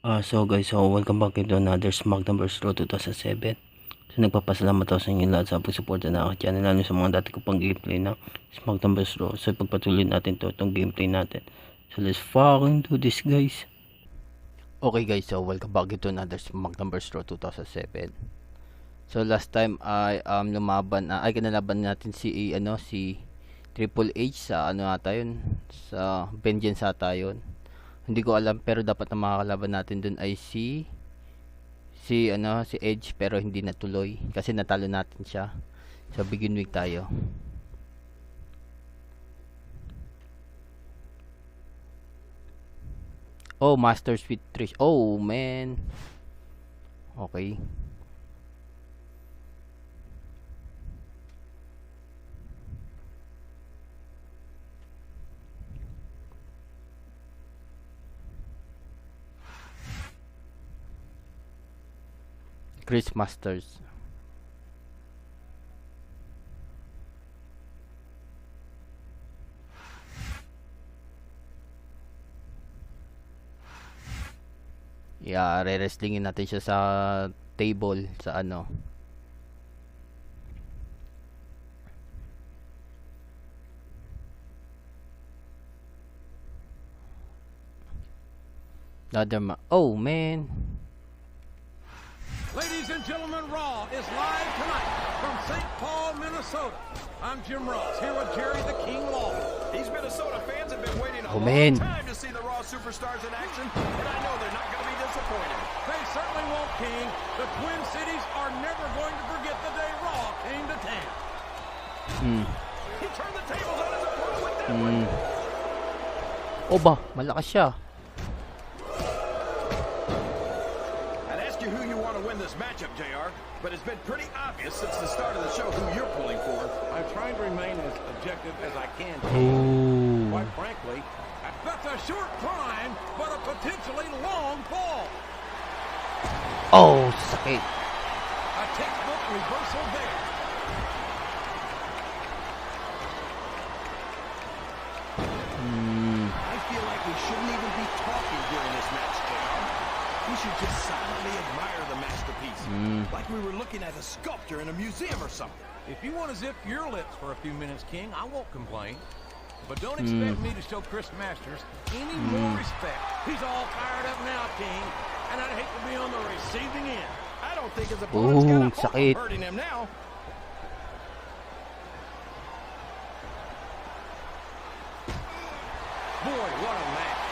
So welcome back to another SmackDown vs. Raw 2007. So nagpapasalamat ako sa inyo lahat sa pagsuporta na aking channel, lalo sa mga dati ko pang gameplay na SmackDown vs. Raw. So pagpatuloy natin itong gameplay natin. So let's fucking do this, guys. Okay guys, so welcome back to another SmackDown vs. Raw 2007. So last time ay kinalaban natin si Triple H sa ata yun, sa Vengeance ata yun. Hindi ko alam, pero dapat na makakalaban natin dun ay si Edge, pero hindi natuloy kasi natalo natin siya. So begin week tayo. Oh, Masters with Trish. Oh man. Okay. Chris Masters. Yeah, re-wrestlingin natin siya sa table sa Oh man. Ladies and gentlemen, Raw is live tonight from St. Paul, Minnesota. I'm Jim Ross, here with Jerry the King Lawler. These Minnesota fans have been waiting a Oh, long man. time to see the Raw superstars in action, and I know they're not going to be disappointed. They certainly won't, King. The Twin Cities are never going to forget the day Raw came to town. He turned the tables on his opponent with that one. Oh ba, malakas siya. I'd ask you who you want to win this matchup, JR, but it's been pretty obvious since the start of the show who you're pulling for. I'm trying to remain as objective as I can. Oh. Quite frankly, that's a short climb, but a potentially long fall. Oh, sakit. A textbook reversal there. I feel like we shouldn't even be talking during this match, JR. We should just silently admire the masterpiece, like we were looking at a sculpture in a museum or something. If you want to zip your lips for a few minutes, King, I won't complain. But don't expect me to show Chris Masters any more respect. He's all fired up now, King, and I'd hate to be on the receiving end. I don't think his opponent's got a hope sakit. of hurting him now. Boy, what a match.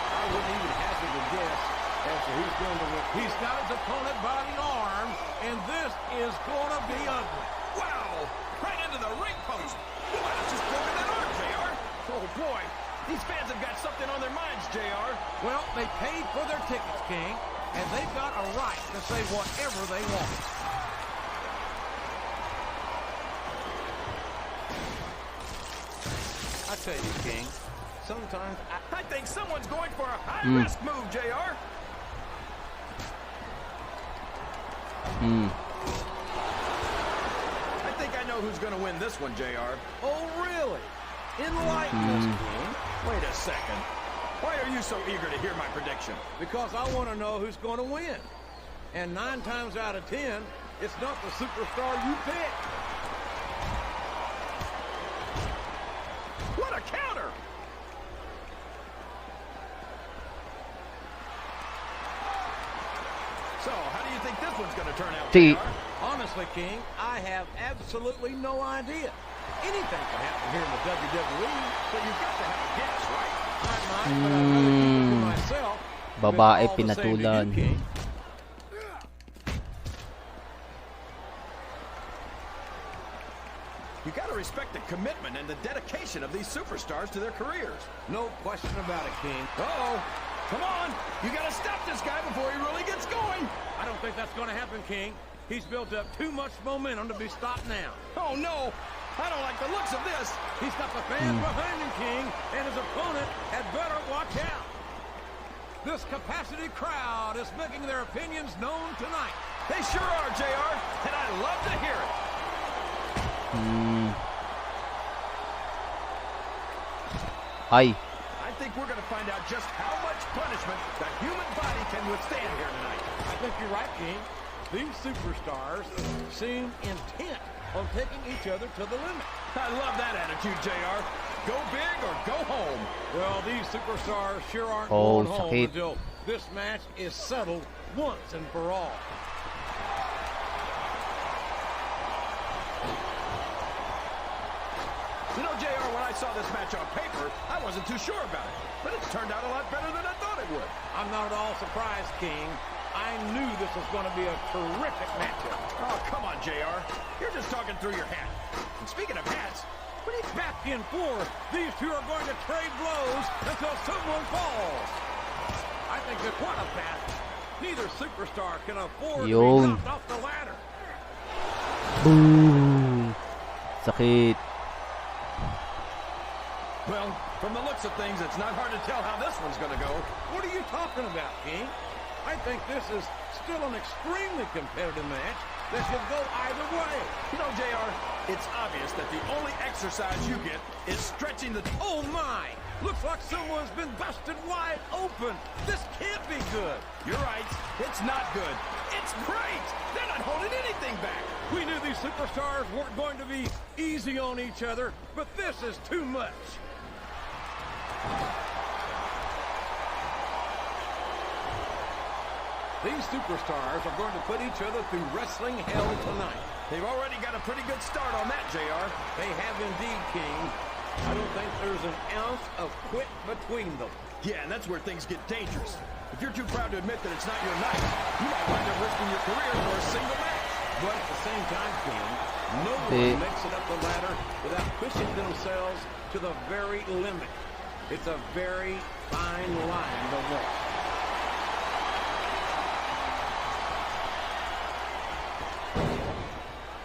I wouldn't even hazard a guess as to who's going to win. He's got his opponent by the arm, and this is going to be ugly. Wow! Right into the ring post. You might have just broken that arm, JR. Oh, boy. These fans have got something on their minds, JR. Well, they paid for their tickets, King, and they've got a right to say whatever they want. I tell you, King, sometimes I think someone's going for a high-risk move, JR. I think I know who's going to win this one, JR. Oh, really? Enlighten us, King. Wait a second. Why are you so eager to hear my prediction? Because I want to know who's going to win. And 9 times out of 10, it's not the superstar you pick. What a counter! So, how do you think this one's going to turn out, See. JR? Honestly, King, I have absolutely no idea. Anything can happen here in the WWE, But you've got to have a guess, right? I might, but I'd rather keep it to myself. Babae If it's all the same to you, pinatulan. King. You got to respect the commitment and the dedication of these superstars to their careers. No question about it, King. Uh-oh. Come on. You got to stop this guy before he really gets going. I don't think that's going to happen, King. He's built up too much momentum to be stopped now. Oh, no. I don't like the looks of this. He's got the fans behind him, King, and his opponent had better watch out. This capacity crowd is making their opinions known tonight. They sure are, JR, and I love to hear it. Ay. I think we're going to find out just how much punishment the human body can withstand here tonight. I think you're right, King. These superstars seem intent on taking each other to the limit. I love that attitude, JR. Go big or go home. Well, these superstars sure aren't Oh, going home sakit. until this match is settled once and for all. You know, JR, when I saw this match on paper, I wasn't too sure about it. But it's turned out a lot better than I thought it would. I'm not at all surprised, King. I knew this was going to be a terrific matchup. Oh, come on, JR. You're just talking through your hat. And speaking of hats, Back and forth, these two are going to trade blows until someone falls. I think that what a battle. Neither superstar can afford to be Yun. knocked off the ladder. Boom! Sakit. well, from the looks of things, it's not hard to tell how this one's going to go. What are you talking about, King? I think this is still an extremely competitive match that could go either way. You know, JR, it's obvious that the only exercise you get is stretching the... Oh, my! Looks like someone's been busted wide open. This can't be good. You're right. It's not good. It's great. They're not holding anything back. We knew these superstars weren't going to be easy on each other, but this is too much. These superstars are going to put each other through wrestling hell tonight. They've already got a pretty good start on that, JR. They have indeed, King. I don't think there's an ounce of quit between them. Yeah, and that's where things get dangerous. If you're too proud to admit that it's not your night, you might wind up risking your career for a single match. But at the same time, King, no one makes it up the ladder without pushing themselves to the very limit. It's a very fine line to walk.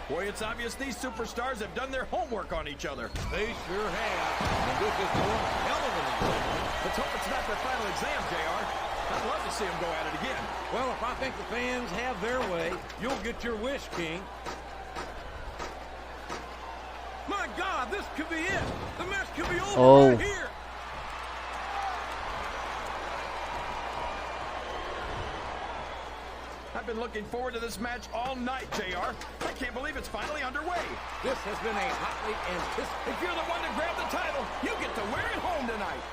Boy, it's obvious these superstars have done their homework on each other. They sure have. And this is one hell of an exam. Let's hope it's not their final exam, JR. I'd love to see them go at it again. Well, if I think the fans have their way, you'll get your wish, King. My God, this could be it. The match could be over right here. I've been looking forward to this match all night, JR. I can't believe it's finally underway. This has been a hotly anticipated... If you're the one to grab the title, you get to wear it home tonight.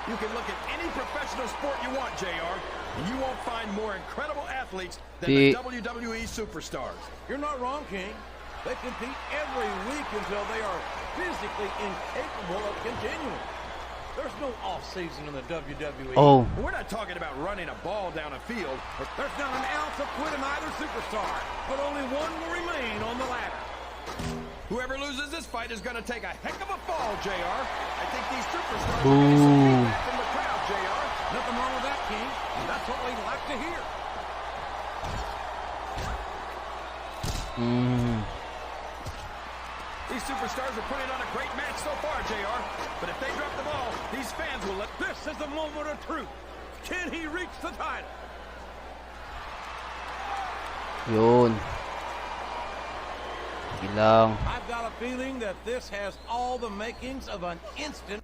You can look at any professional sport you want, JR, and you won't find more incredible athletes than the WWE superstars. You're not wrong, King. They compete every week until they are physically incapable of continuing. There's no off-season in the WWE. Oh. We're not talking about running a ball down a field. There's not an ounce of quit in either superstar, but only one will remain on the ladder. Whoever loses this fight is going to take a heck of a fall, JR. I think these superstars are getting some feedback from the crowd, JR. Nothing wrong with that, King. That's what we like to hear. These superstars are putting on a great match so far, JR. But if they drop the ball, these fans will let... This is the moment of truth. Can he reach the title? Yun. Ilang. I've got a feeling that this has all the makings of an instant.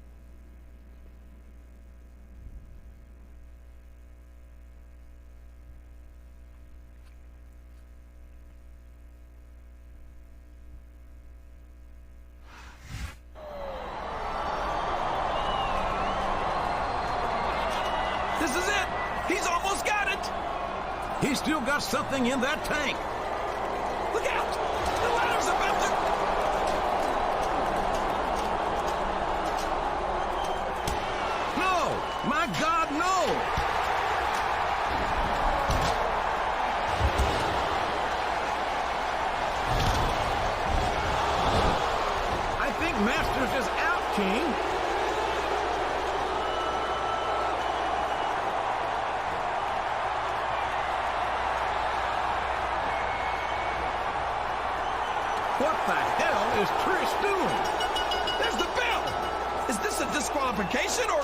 This is it. He's almost got it. He's still got something in that tank. Look out. The ladder's about to... No! My God, no! I think Masters is out, King. What the hell is Trish doing? There's the bell. Is this a disqualification or...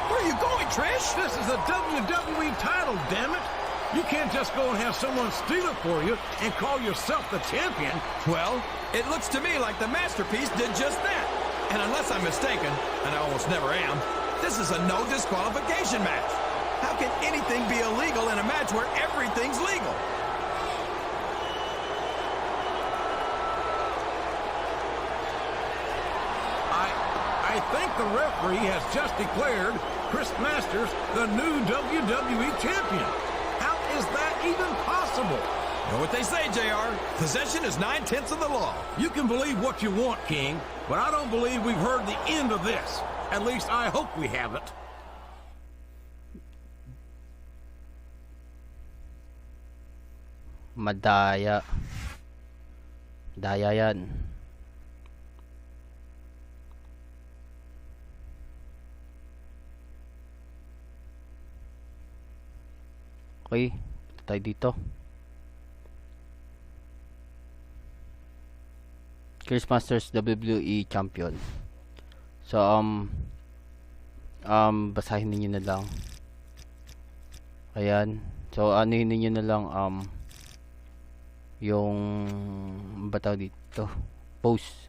Where are you going, Trish? This is a WWE title, damn it. You can't just go and have someone steal it for you and call yourself the champion. Well, it looks to me like the masterpiece did just that. And unless I'm mistaken, and I almost never am, this is a no disqualification match. How can anything be illegal in a match where everything's legal? I think the referee has just declared Chris Masters the new WWE champion. How is that even possible? You know what they say, JR? Possession is 9/10 of the law. You can believe what you want, King, but I don't believe we've heard the end of this. At least I hope we haven't. Madaya. Daya yan. Okay, tayo dito. Chris Masters WWE champion. So basahin niyo na lang. Ayan. So anuhin niyo na lang yung bataw dito. Post.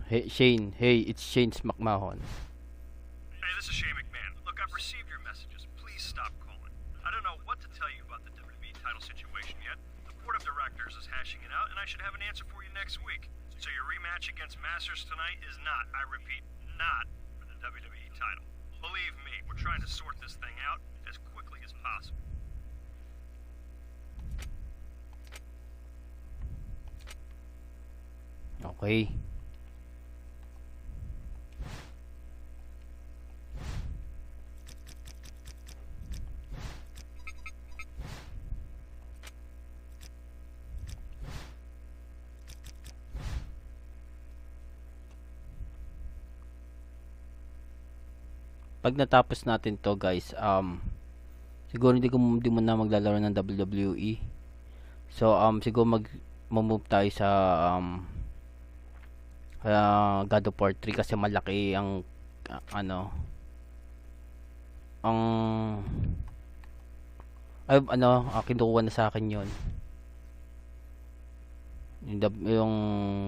Hey Shane, hey, it's Shane McMahon. Hey, this is Shane McMahon. Look, I've received your messages. Please stop calling. I don't know what to tell you about the WWE title situation yet. The board of directors is hashing it out, and I should have an answer for you next week. So your rematch against Masters tonight is not, I repeat, not for the WWE title. Believe me, we're trying to sort this thing out as quickly as possible. Okay. Pag natapos natin to guys, siguro hindi mo na maglalaro ng WWE. So siguro move tayo sa God of War 3 kasi malaki ang kinukuha na sa akin yon, yung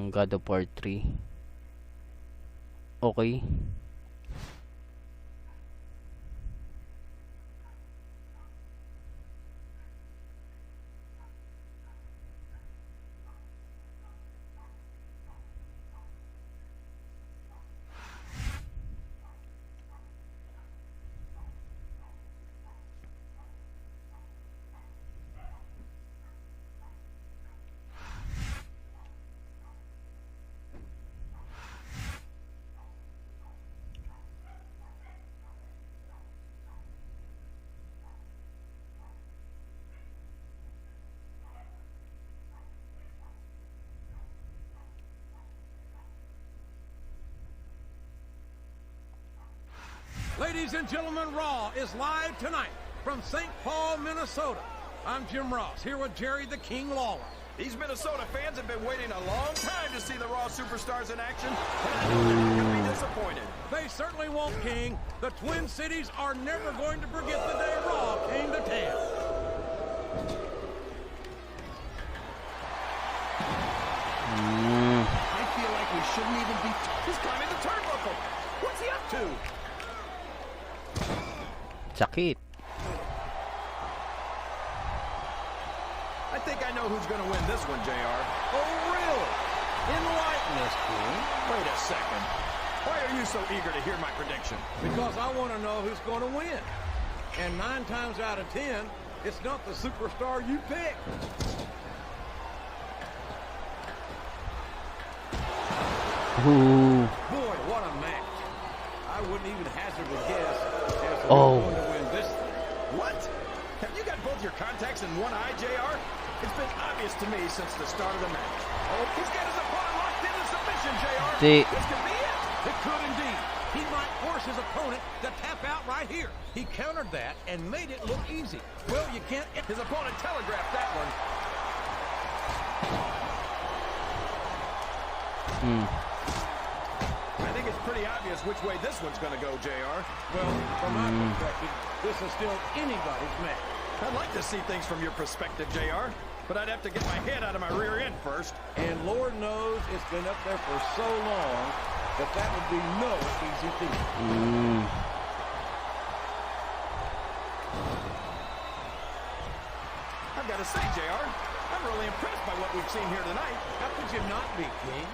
God of War 3. Okay. Ladies and gentlemen, Raw is live tonight from St. Paul, Minnesota. I'm Jim Ross, here with Jerry the King Lawler. These Minnesota fans have been waiting a long time to see the Raw superstars in action, and I know they're not going to be disappointed. They certainly won't, King. The Twin Cities are never going to forget the day Raw came to town. I feel like we shouldn't even be... He's climbing the turnbuckle. What's he up to? Sakit. I think I know who's going to win this one, JR. Oh, really? Enlighten us, King. Wait a second. Why are you so eager to hear my prediction? Because I want to know who's going to win. And 9 times out of 10, it's not the superstar you pick. Ooh. Boy, what a match. I wouldn't even hazard a guess as to Oh. who's going to win this thing. What? Have you got both your contacts in one eye, JR? It's been obvious to me since the start of the match. Oh, he's got his opponent locked into submission, JR. See. This could be it. It could indeed. He might force his opponent to tap out right here. He countered that and made it look easy. Well, you can't... His opponent telegraphed that one. I think it's pretty obvious which way this one's going to go, JR. Well, from my perspective, this is still anybody's match. I'd like to see things from your perspective, JR, but I'd have to get my head out of my rear end first. And Lord knows it's been up there for so long that would be no easy feat. I've got to say, JR, I'm really impressed by what we've seen here tonight. How could you not be, King?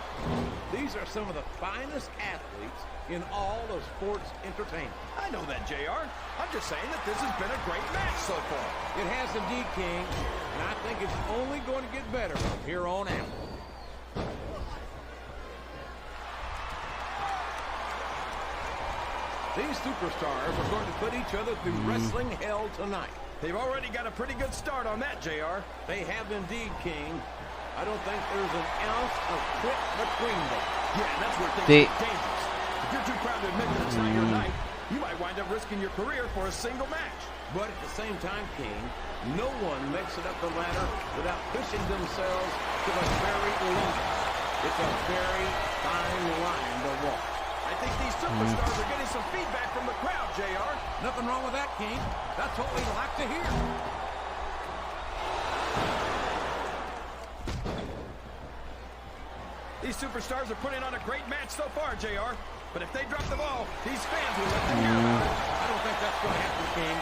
These are some of the finest athletes in all of sports entertainment. I know that, JR. I'm just saying that this has been a great match so far. It has indeed, King, and I think it's only going to get better from here on out. These superstars are going to put each other through wrestling hell tonight. They've already got a pretty good start on that, JR. They have indeed, King. I don't think there's an ounce of quit between them. Yeah, that's where things get dangerous. If you're too proud to admit that it's not your night, you might wind up risking your career for a single match. But at the same time, King, no one makes it up the ladder without pushing themselves to the very limit. It's a very fine line to walk. I think these superstars are getting some feedback from the crowd, JR. Nothing wrong with that, King. That's what we like to hear. These superstars are putting on a great match so far, JR. But if they drop the ball, these fans will let them hear about it. I don't think that's going to happen, King.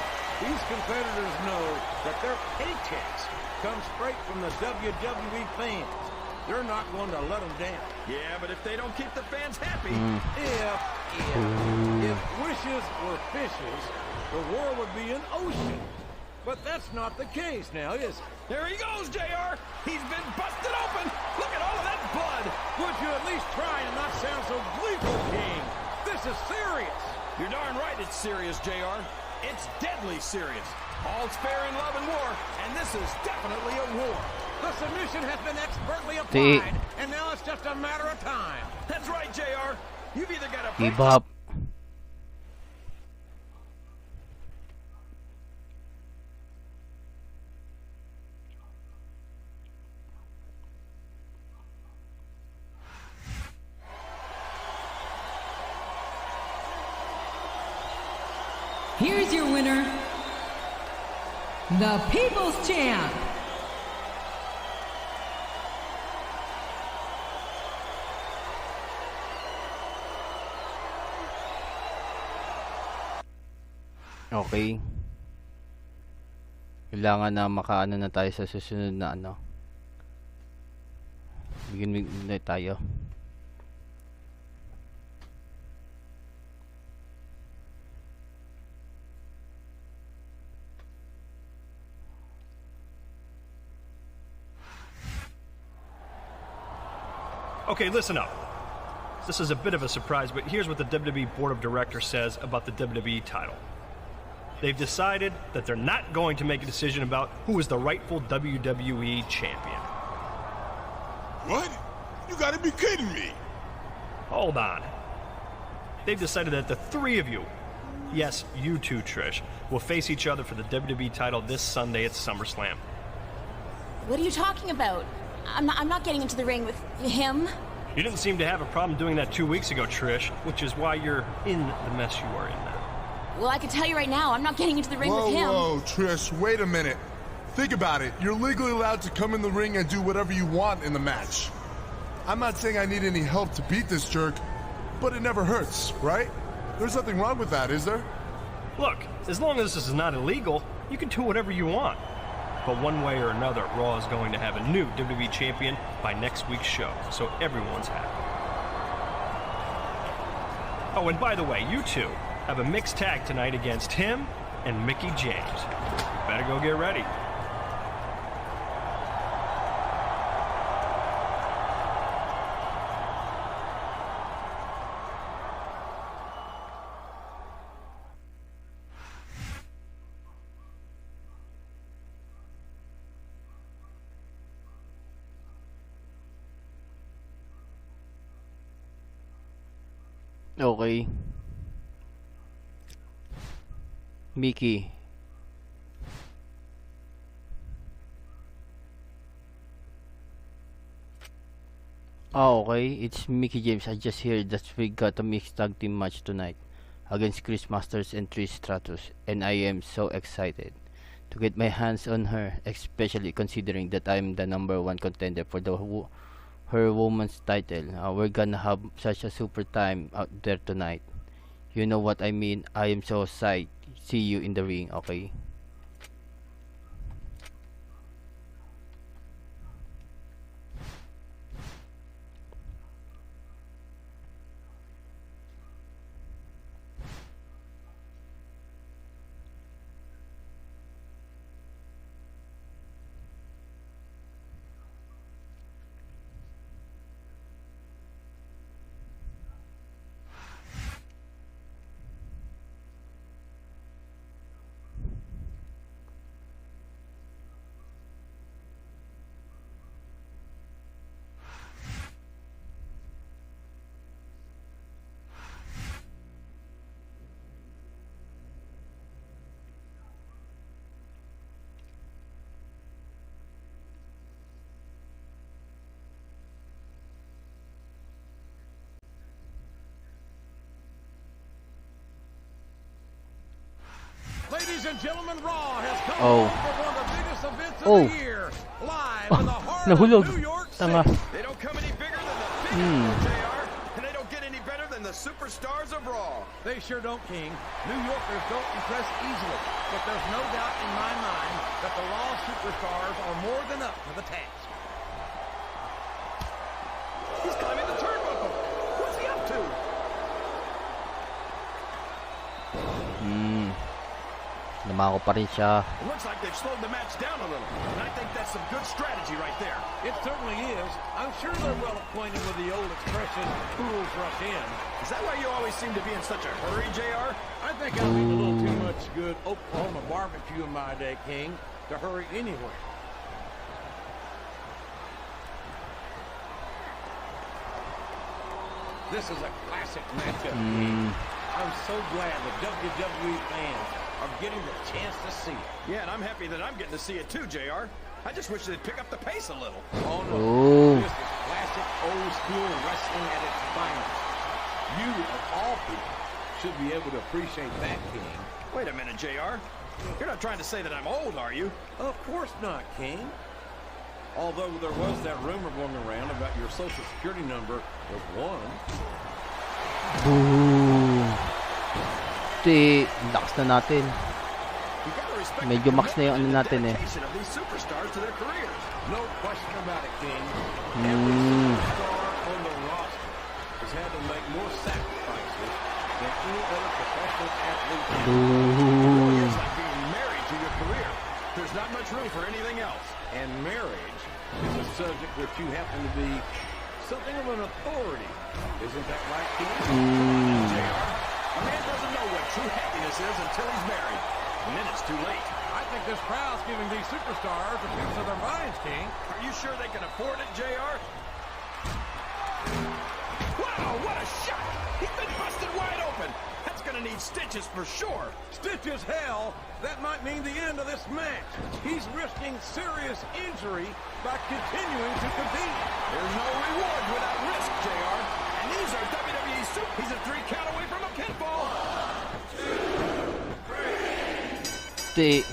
These competitors know that their paychecks come straight from the WWE fans. They're not going to let them down. Yeah, but if they don't keep the fans happy... If wishes were fishes, the world would be an ocean. But that's not the case now, is it? There he goes, JR. He's been busted open. Look at all of that blood. Would you at least try and not sound so gleeful, King? This is serious. You're darn right it's serious, JR. It's deadly serious. All's fair in love and war, and this is definitely a war. The submission has been expertly applied, and now it's just a matter of time. That's right, JR. You've either got to... Give up. Here's your winner, the People's Champ. Okay. Kailangan na makaano na tayo sa susunod na ano. Bigyan na tayo. Okay, listen up. This is a bit of a surprise, but here's what the WWE Board of Directors says about the WWE title. They've decided that they're not going to make a decision about who is the rightful WWE champion. What? You gotta be kidding me! Hold on. They've decided that the three of you, yes, you too, Trish, will face each other for the WWE title this Sunday at SummerSlam. What are you talking about? I'm not getting into the ring with him. You didn't seem to have a problem doing that 2 weeks ago, Trish, which is why you're in the mess you are in now. Well, I can tell you right now, I'm not getting into the ring with him. Whoa, Trish, wait a minute. Think about it. You're legally allowed to come in the ring and do whatever you want in the match. I'm not saying I need any help to beat this jerk, but it never hurts, right? There's nothing wrong with that, is there? Look, as long as this is not illegal, you can do whatever you want. But one way or another, Raw is going to have a new WWE champion by next week's show, so everyone's happy. Oh, and by the way, you two have a mixed tag tonight against him and Mickie James. Better go get ready. Okay. Mickie. Okay. It's Mickey James. I just heard that we got a mixed tag team match tonight against Chris Masters and Trish Stratus, and I am so excited to get my hands on her, especially considering that I'm the #1 contender for her woman's title. We're gonna have such a super time out there tonight. You know what I mean? I am so psyched. See you in the ring, okay? Ladies and gentlemen, Raw has come Oh. for one of the biggest events of Oh. the year. Live in the heart Nahulog. of New York Tanga. City. They don't come any bigger than the big JR, and they don't get any better than the superstars of Raw. They sure don't, King. New Yorkers don't impress easily, but there's no doubt in my mind that the Raw superstars are more than up to the task. He's climbing the turnbuckle. What's he up to? Namako pa rin siya. It looks like they've slowed the match down a little, and I think that's some good strategy right there. It certainly is. I'm sure they're well acquainted with the old expression, fools rush in. Is that why you always seem to be in such a hurry, JR? I think I've eaten a little too much good Oklahoma barbecue in my day, King, to hurry anywhere. This is a classic matchup, King. I'm so glad the WWE fans are getting the chance to see it. Yeah, and I'm happy that I'm getting to see it too, JR. I just wish they'd pick up the pace a little. Oh, no. Oh. This is classic old-school wrestling at its finest. You, of all people, should be able to appreciate that, King. Wait a minute, JR. You're not trying to say that I'm old, are you? Of course not, King. Although there was that rumor going around about your social security number was 1. Boom. Lakas na natin. You gotta respect Medyo the max na yung ano commitment and natin eh. dedication of these superstars to their careers. No question about it, King. Every superstar on the roster has had to make more sacrifices than any other professional athlete. It's like being married to your career. There's not much room for anything else. And marriage is a subject which you happen to be something of an authority. Isn't that right, King? JR, a man doesn't know what true happiness is until he's married. And then it's too late. I think this crowd's giving these superstars a piece of their minds, King. Are you sure they can afford it, JR? Wow, what a shot! He's been busted wide open. That's gonna need stitches for sure. Stitches hell, that might mean the end of this match. He's risking serious injury by continuing to compete. There's no reward without risk, JR. And these are WWE Super. He's a 3 count away from a pinfall. Ti.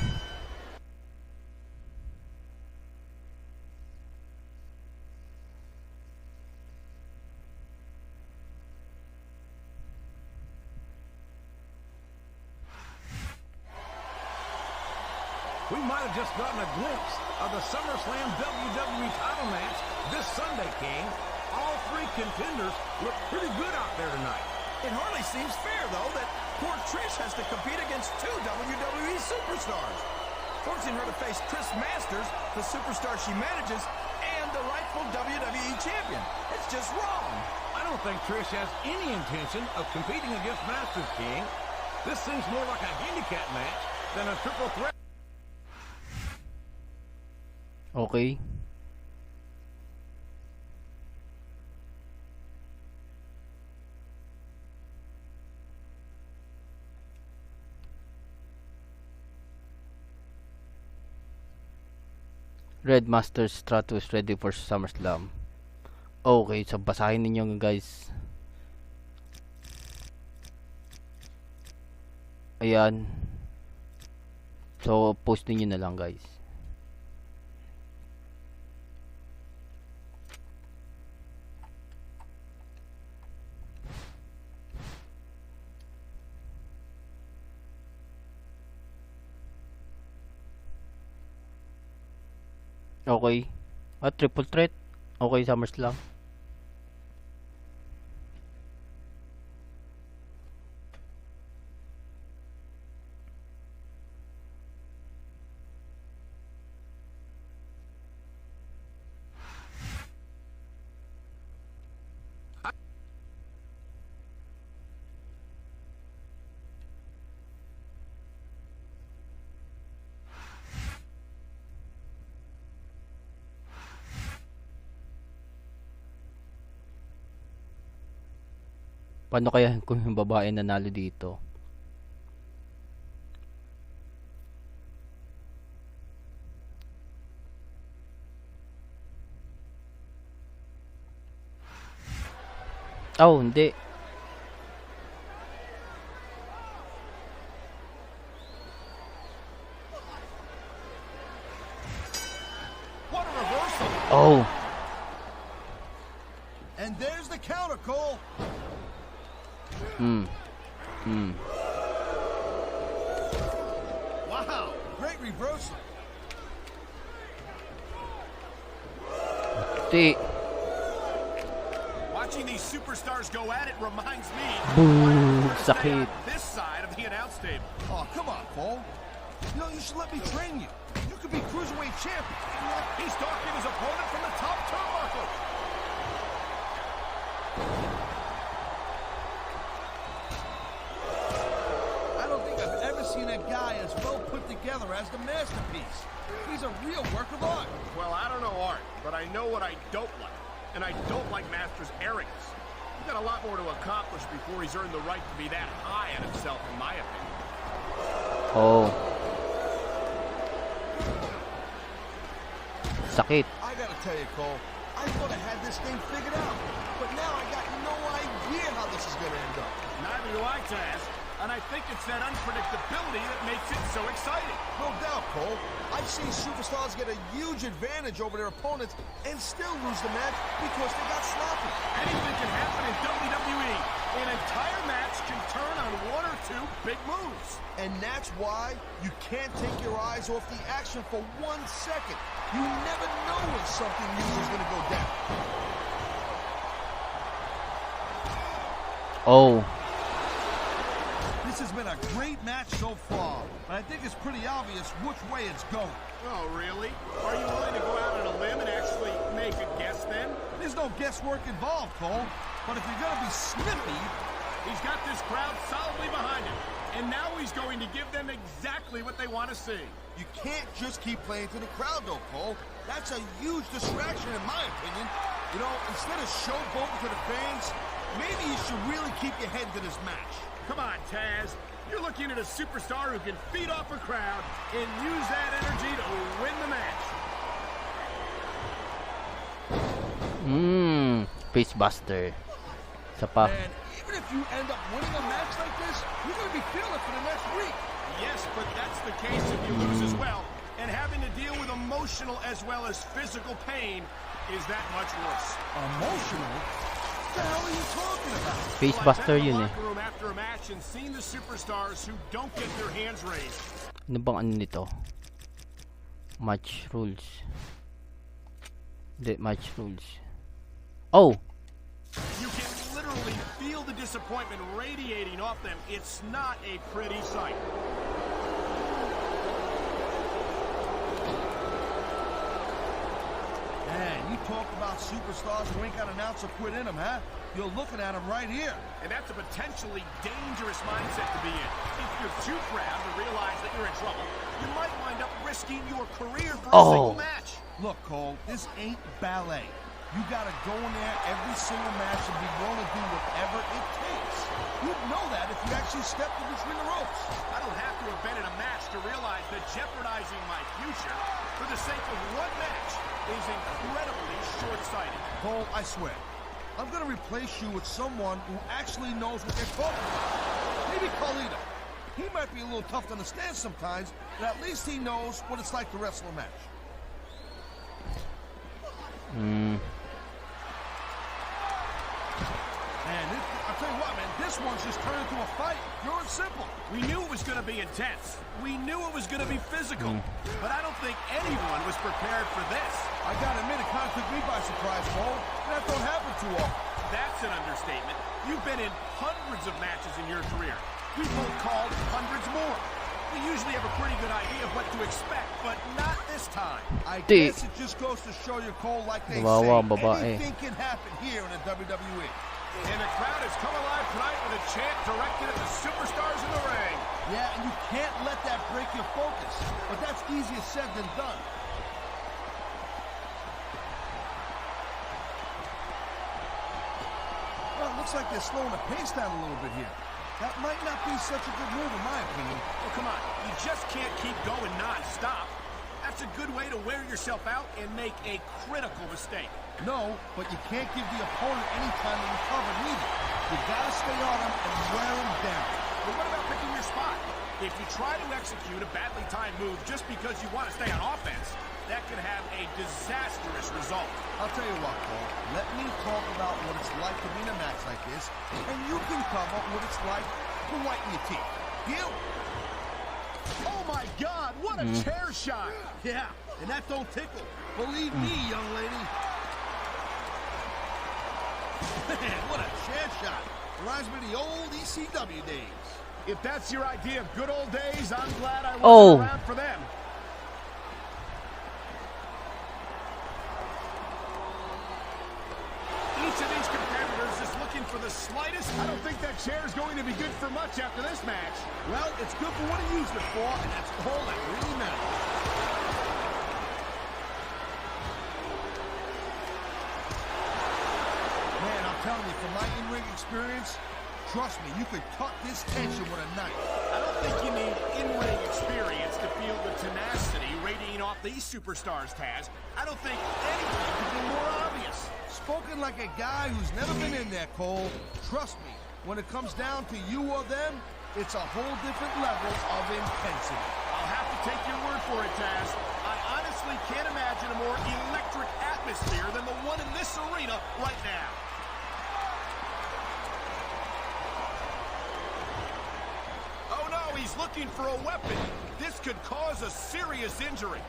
We might have just gotten a glimpse of the SummerSlam WWE title match this Sunday, King. All 3 contenders look pretty good out there tonight. It hardly seems fair, though, that poor Trish has to compete against 2 WWE superstars, forcing her to face Chris Masters, the superstar she manages, and the rightful WWE champion. It's just wrong. I don't think Trish has any intention of competing against Masters, King. This seems more like a handicap match than a triple threat. Okay. Red Master Stratus ready for SummerSlam. Okay, so basahin ninyo guys. Ayan. So, post niyo na lang guys. Okay. Triple threat. Okay, SummerSlam. Paano kaya kung yung babae nanalo dito? Oh, hindi. What a reversal! Oh. And there's the counter, Cole. Wow, great reversal. Di. Watching these superstars go at it reminds me Boom. to stay Sakit. on this side of the announce table. Oh, come on, Cole. You know, you should let me train you. You could be cruiserweight champion. He's stalking his opponent from the top turnbuckle. I don't think I've ever seen a guy as well put together as the masterpiece. He's a real work of art. Well, I don't know art, but I know what I don't like. And I don't like Master's arrogance. He's got a lot more to accomplish before he's earned the right to be that high on himself, in my opinion. Oh. Sakit. I gotta tell you, Cole, I thought I had this thing figured out. But now I got no idea how this is gonna end up. Neither do I, Taz. And I think it's that unpredictability that makes it so exciting. No doubt, Cole. I've seen superstars get a huge advantage over their opponents and still lose the match because they got sloppy. Anything can happen in WWE. An entire match can turn on one or two big moves. And that's why you can't take your eyes off the action for 1 second. You never know when something new is going to go down. Oh. This has been a great match so far, but I think it's pretty obvious which way it's going. Oh, really? Are you willing to go out on a limb and actually make a guess then? There's no guesswork involved, Cole. But if you're going to be snippy, He's got this crowd solidly behind him. And now he's going to give them exactly what they want to see. you can't just keep playing to the crowd, though, Cole. That's a huge distraction, in my opinion. You know, instead of showboating to the fans, maybe you should really keep your head to this match. Come on, Taz. You're looking at a superstar who can feed off a crowd and use that energy to win the match. Facebuster. Isa pa. And even if you end up winning a match like this, you're going to be feeling it for the next week. Yes, but that's the case if you lose as well. And having to deal with emotional as well as physical pain is that much worse. Emotional? What the hell are you talking about? Facebuster yun eh. Locker room after a match and seen the superstars who don't get their hands raised. Ano bang ano nito? Match rules. Hindi, match rules. Oh! You can literally feel the disappointment radiating off them. It's not a pretty sight. Man, you talk about superstars who ain't got an ounce of quit in them, huh? You're looking at them right here. And that's a potentially dangerous mindset to be in. If you're too proud to realize that you're in trouble, you might wind up risking your career for a single match. Look, Cole, this ain't ballet. You gotta go in there every single match and be willing to do whatever it takes. You'd know that if you actually stepped in between the ropes. I don't have to have been in a match to realize that jeopardizing my future for the sake of one match is incredibly short-sighted. Cole, I swear, I'm gonna replace you with someone who actually knows what they're talking about. Maybe Carlito. He might be a little tough to understand sometimes, but at least he knows what it's like to wrestle a match. Man, I'll tell you what, man, this one's just turned into a fight. Pure and simple. We knew it was going to be intense. We knew it was going to be physical. But I don't think anyone was prepared for this. I gotta admit, it kind of took me by surprise, Cole. That don't happen too often. That's an understatement. You've been in hundreds of matches in your career. We've both called hundreds more. We usually have a pretty good idea of what to expect, but not this time. I guess it just goes to show you, Cole, like they say, anything can happen here in the WWE. And the crowd has come alive tonight with a chant directed at the superstars in the ring. Yeah, and you can't let that break your focus. But that's easier said than done. Well, it looks like they're slowing the pace down a little bit here. That might not be such a good move in my opinion. Oh, come on. You just can't keep going non-stop. That's a good way to wear yourself out and make a critical mistake. No, but you can't give the opponent any time to recover neither. You gotta stay on him and wear him down. But what about picking your spot? If you try to execute a badly timed move just because you want to stay on offense, that could have a disastrous result. I'll tell you what, Cole. Let me talk about what it's like to be in a match like this, and you can cover what it's like to whiten your teeth. Deal? Oh, my God. What a chair shot. Yeah, and that don't tickle. Believe me, young lady. Man, what a chair shot. Reminds me of the old ECW days. If that's your idea of good old days, I'm glad I wasn't around for them. Each of these competitors is looking for the slightest. I don't think that chair is going to be good for much after this match. Well, it's good for what he used it for, and that's all that really matters. Man, I'm telling you, from my in-ring experience, trust me, you could cut this tension with a knife. I don't think you need in-ring experience to feel the tenacity radiating off these superstars, Taz. I don't think anything could be more obvious. Spoken like a guy who's never been in there, Cole. Trust me, when it comes down to you or them, it's a whole different level of intensity. I'll have to take your word for it, Taz. I honestly can't imagine a more electric atmosphere than the one in this arena right now. Oh no, he's looking for a weapon. This could cause a serious injury.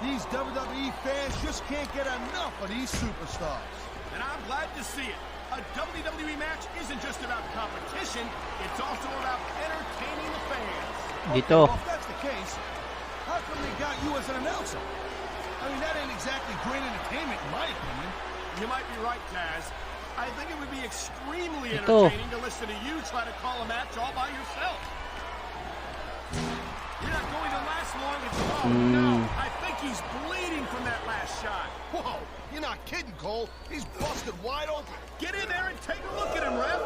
These WWE fans just can't get enough of these superstars. And I'm glad to see it. A WWE match isn't just about competition, it's also about entertaining the fans. Okay, well, if that's the case, how come they got you as an announcer? I mean, that ain't exactly great entertainment, in my opinion. You might be right, Taz. I think it would be extremely entertaining to listen to you try to call a match all by yourself. You're not going to last long. Oh, no. I think he's bleeding from that last shot. Whoa, you're not kidding, Cole. He's busted wide open. Get in there and take a look at him, ref.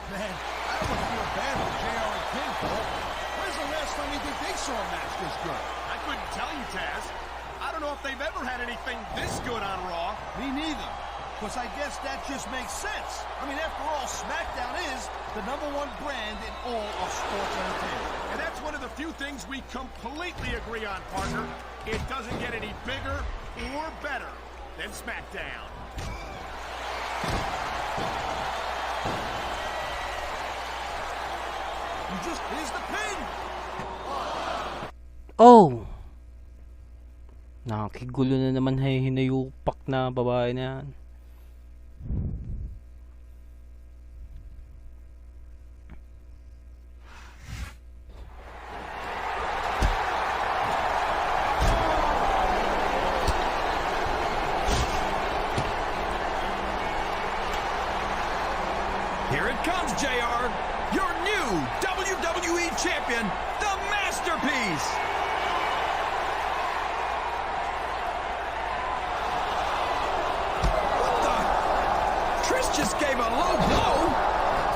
Man, I almost feel bad for JR and King, Cole. When's the last time you think they saw a match this good? I couldn't tell you, Taz. I don't know if they've ever had anything this good on Raw. Me neither. Because I guess that just makes sense. I mean, after all, SmackDown is the #1 brand in all of sports entertainment. And that's one of the few things we completely agree on, partner. It doesn't get any bigger or better than SmackDown. You just, here's the pin! Oh! Nakakigulo na naman hinayupak na babae na yan. Here it comes, JR. Your new WWE Champion, the Masterpiece. What the? Trish just gave a low blow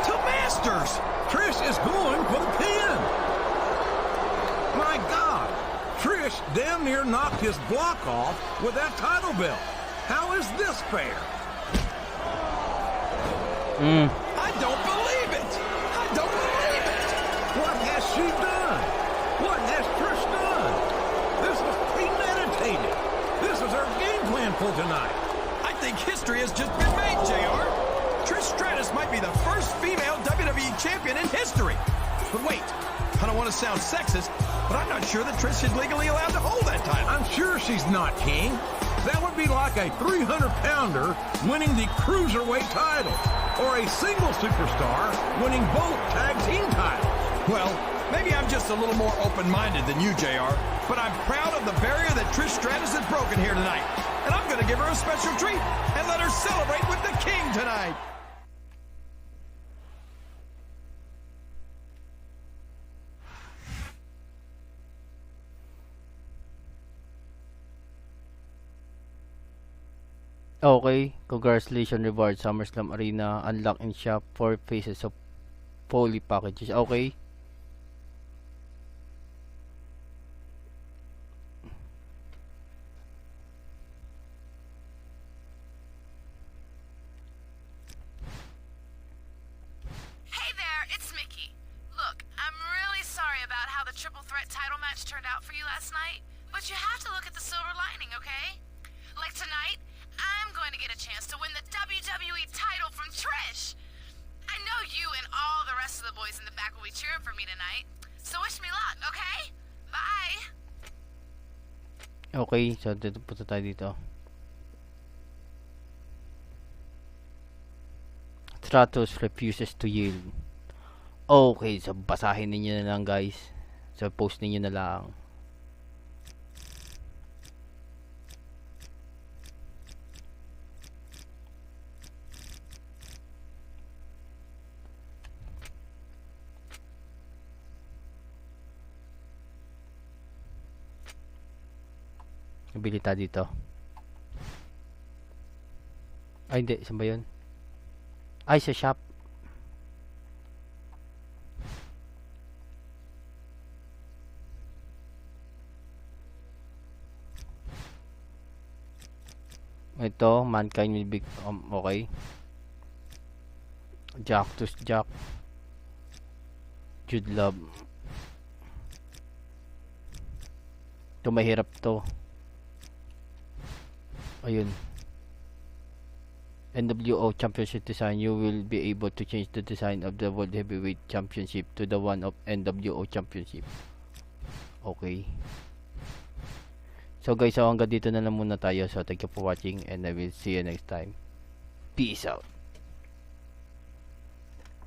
to Masters. Trish is going for the pin. My God. Trish damn near knocked his block off with that title belt. How is this fair? I don't believe it. I don't believe it. What has she done? What has Trish done? This was premeditated. This is her game plan for tonight. I think history has just been made, JR. Trish Stratus might be the first female WWE champion in history. But wait, I don't want to sound sexist, but I'm not sure that Trish is legally allowed to hold that title. I'm sure she's not, King. That would be like a 300-pounder winning the Cruiserweight title, or a single superstar winning both tag team titles. Well, maybe I'm just a little more open-minded than you, JR, but I'm proud of the barrier that Trish Stratus has broken here tonight. And I'm going to give her a special treat and let her celebrate with the King tonight. Okay, congratulations reward SummerSlam Arena unlock in shop 4 pieces of poly packages. Okay. Hey there, it's Mickey. Look, I'm really sorry about how the triple threat title match turned out for you last night, but you have to look at the silver lining, okay? Like tonight, I'm going to get a chance to win the WWE title from Trish. I know you and all the rest of the boys in the back will be cheering for me tonight. So wish me luck, okay? Bye! Okay, so dito punta tayo dito. Stratus refuses to yield. Okay, so basahin ninyo na lang guys. So post ninyo na lang. Abilita dito. Ay hindi, saan ba yun? Ay, sa shop. Ito, mankind will be okay. Jack to Jack. Jude Love. Ito mahirap to. Ayun. NWO Championship design. You will be able to change the design of the World Heavyweight Championship to the one of NWO Championship. Okay. So guys, so hanggang dito na lang muna tayo. So thank you for watching and I will see you next time. Peace out.